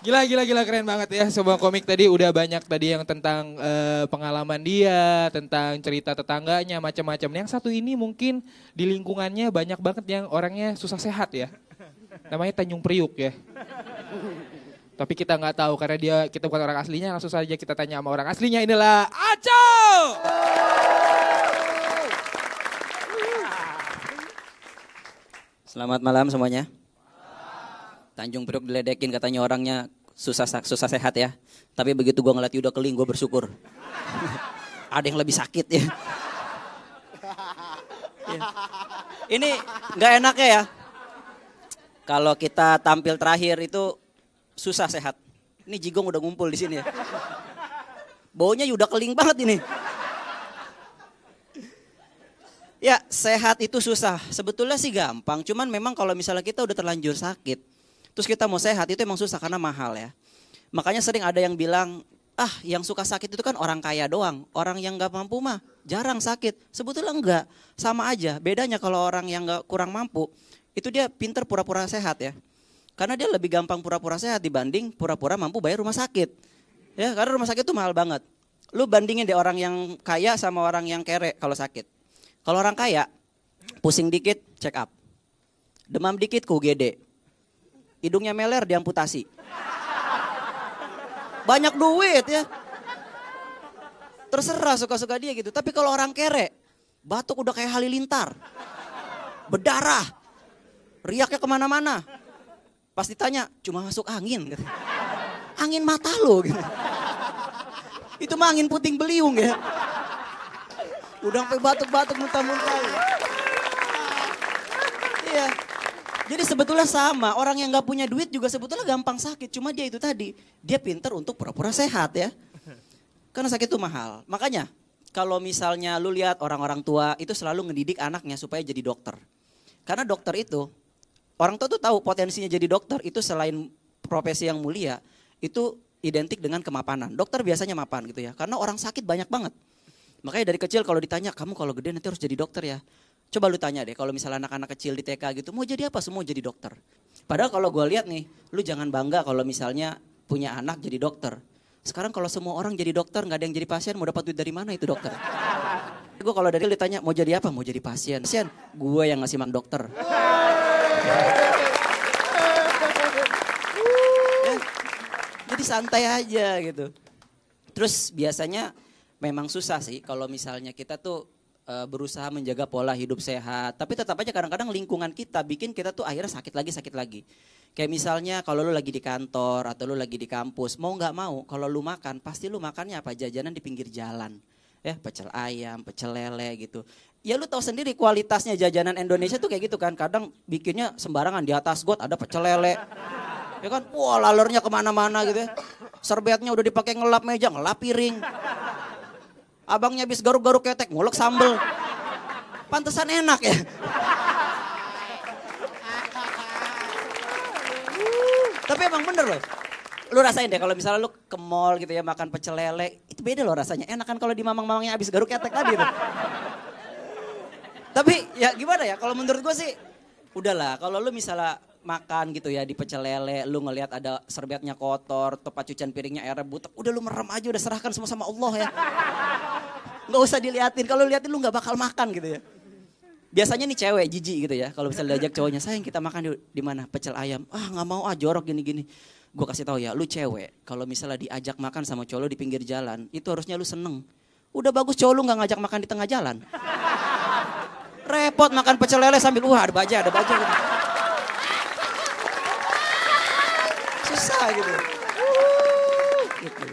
Gila keren banget ya. Sebuah komik tadi udah banyak tadi yang tentang pengalaman dia, tentang cerita tetangganya, macam-macam. Yang satu ini mungkin di lingkungannya banyak banget yang orangnya susah sehat ya. Namanya Tanjung Priuk ya. Tapi kita nggak tahu karena kita bukan orang aslinya, langsung saja kita tanya sama orang aslinya. Inilah Aco. Selamat malam semuanya. Tanjung Priok diledekin katanya orangnya susah sehat ya. Tapi begitu gue ngeliat Yuda Keling gue bersyukur. Ada yang lebih sakit ya. Ini nggak enaknya ya. Kalau kita tampil terakhir itu susah sehat. Ini Jigong udah ngumpul di sini ya. Baunya Yuda Keling banget ini. Ya sehat itu susah. Sebetulnya sih gampang. Cuman memang kalau misalnya kita udah terlanjur sakit. Terus kita mau sehat itu emang susah karena mahal ya. Makanya sering ada yang bilang, yang suka sakit itu kan orang kaya doang. Orang yang gak mampu mah jarang sakit. Sebetulnya enggak, sama aja. Bedanya kalau orang yang kurang mampu, itu dia pinter pura-pura sehat ya. Karena dia lebih gampang pura-pura sehat dibanding pura-pura mampu bayar rumah sakit. Ya, karena rumah sakit itu mahal banget. Lu bandingin deh orang yang kaya sama orang yang kere kalau sakit. Kalau orang kaya, pusing dikit, check up. Demam dikit ke UGD. Hidungnya meler diamputasi. Banyak duit ya. Terserah suka-suka dia gitu. Tapi kalau orang kere, batuk udah kayak halilintar. Berdarah. Riaknya kemana-mana. Pas ditanya, cuma masuk angin. Angin mata lo. Gitu. Itu mah angin puting beliung ya. Udah sampai batuk-batuk muntah-muntah. Iya. Jadi sebetulnya sama, orang yang gak punya duit juga sebetulnya gampang sakit. Cuma dia itu tadi, dia pinter untuk pura-pura sehat ya. Karena sakit itu mahal. Makanya kalau misalnya lu lihat orang-orang tua itu selalu ngedidik anaknya supaya jadi dokter. Karena dokter itu, orang tua tuh tahu potensinya jadi dokter itu selain profesi yang mulia, itu identik dengan kemapanan. Dokter biasanya mapan gitu ya, karena orang sakit banyak banget. Makanya dari kecil kalau ditanya, kamu kalau gede nanti harus jadi dokter ya. Coba lu tanya deh, kalau misalnya anak-anak kecil di TK gitu, mau jadi apa? Semua jadi dokter. Padahal kalau gue lihat nih, lu jangan bangga kalau misalnya punya anak jadi dokter. Sekarang kalau semua orang jadi dokter, nggak ada yang jadi pasien, mau dapat duit dari mana itu dokter? Gue kalau dari kecil ditanya, mau jadi apa? Mau jadi pasien. Pasien, gue yang ngasih makan dokter. Ya, jadi santai aja gitu. Terus biasanya memang susah sih kalau misalnya kita tuh berusaha menjaga pola hidup sehat. Tapi tetap aja kadang-kadang lingkungan kita bikin kita tuh akhirnya sakit lagi. Kayak misalnya kalau lu lagi di kantor atau lu lagi di kampus, mau gak mau kalau lu makan, pasti lu makannya apa? Jajanan di pinggir jalan. Ya pecel ayam, pecel lele gitu. Ya lu tahu sendiri kualitasnya jajanan Indonesia tuh kayak gitu kan. Kadang bikinnya sembarangan, di atas got ada pecel lele. Ya kan, wah lalurnya kemana-mana gitu ya. Serbetnya udah dipakai ngelap meja, ngelap piring. Abangnya habis garuk-garuk ketek, ngulek sambel. Pantesan enak ya. Tapi emang bener loh. Lu rasain deh kalau misalnya lu ke mall gitu ya makan pecel lele. Itu beda loh rasanya. Enakan kalau di mamang-mamangnya habis garuk ketek tadi tuh. Tapi ya gimana ya, kalau menurut gue sih udahlah. Kalau lu misalnya makan gitu ya di pecel lele, lu ngelihat ada serbetnya kotor, tempat cucian piringnya airnya butek, udah lu merem aja, udah serahkan semua sama Allah ya. Nggak usah diliatin, kalau liatin lu nggak bakal makan gitu ya. Biasanya nih cewek jijik gitu ya, kalau misalnya diajak cowoknya, sayang kita makan di mana? Pecel ayam. Nggak mau jorok gini-gini. Gue kasih tahu ya, lu cewek, kalau misalnya diajak makan sama cowok lu di pinggir jalan, itu harusnya lu seneng. Udah bagus cowok lu nggak ngajak makan di tengah jalan. Repot makan pecel lele sambil ada baja gitu. Susah gitu. Gitu.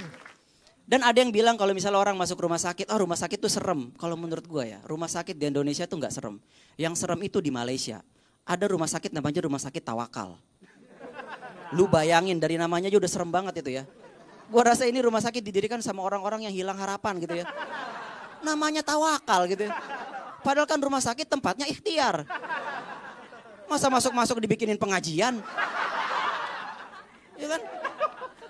Dan ada yang bilang kalau misalnya orang masuk rumah sakit, rumah sakit tuh serem. Kalau menurut gue ya, rumah sakit di Indonesia tuh gak serem. Yang serem itu di Malaysia. Ada rumah sakit namanya rumah sakit Tawakal. Lu bayangin dari namanya aja udah serem banget itu ya. Gue rasa ini rumah sakit didirikan sama orang-orang yang hilang harapan gitu ya. Namanya Tawakal gitu ya. Padahal kan rumah sakit tempatnya ikhtiar. Masa masuk-masuk dibikinin pengajian? Ya kan?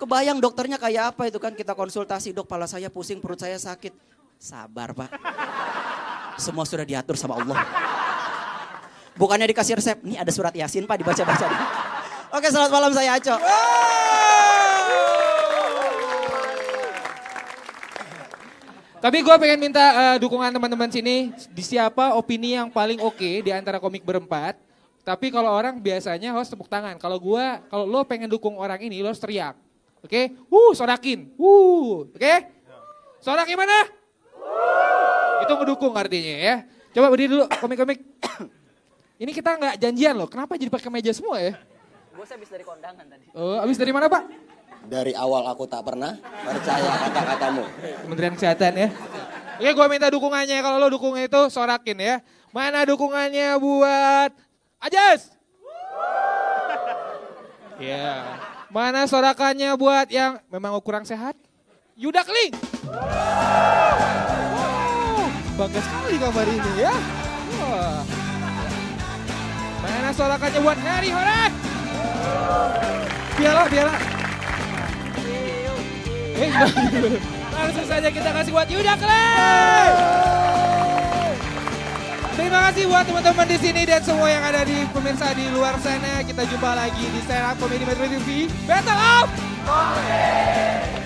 Kebayang dokternya kayak apa itu kan, kita konsultasi, dok pala saya pusing, perut saya sakit. Sabar pak, semua sudah diatur sama Allah. Bukannya dikasih resep, nih ada surat Yasin pak dibaca-baca. Oke, selamat malam, saya Aco. Tapi gue pengen minta dukungan teman-teman sini. Di siapa opini yang paling oke di antara komik berempat. Tapi kalau orang biasanya harus tepuk tangan. Kalau lo pengen dukung orang ini, lo harus teriak. Oke? Sorakin. Oke? Sorak gimana? Itu ngedukung artinya ya. Coba berdiri dulu komik-komik. Ini kita nggak janjian loh. Kenapa jadi pakai meja semua ya? Gue habis dari kondangan tadi. Oh, habis dari mana Pak? Dari awal aku tak pernah percaya kata-katamu. Kementerian Kesehatan ya. Oke, gue minta dukungannya. Kalau lo dukungnya itu sorakin ya. Mana dukungannya buat Ajas? Ya. Mana sorakannya buat yang memang kurang sehat? Yuda Kling. Bangga sekali kabar ini ya. Wah. Mana sorakannya buat Harry Horak? Biarlah. Langsung saja kita kasih buat Yuda Kling. Terima kasih buat teman-teman di sini dan semua yang ada di pemirsa di luar sana. Kita jumpa lagi di Stand Up Comedy Metro TV Battle of Comedy.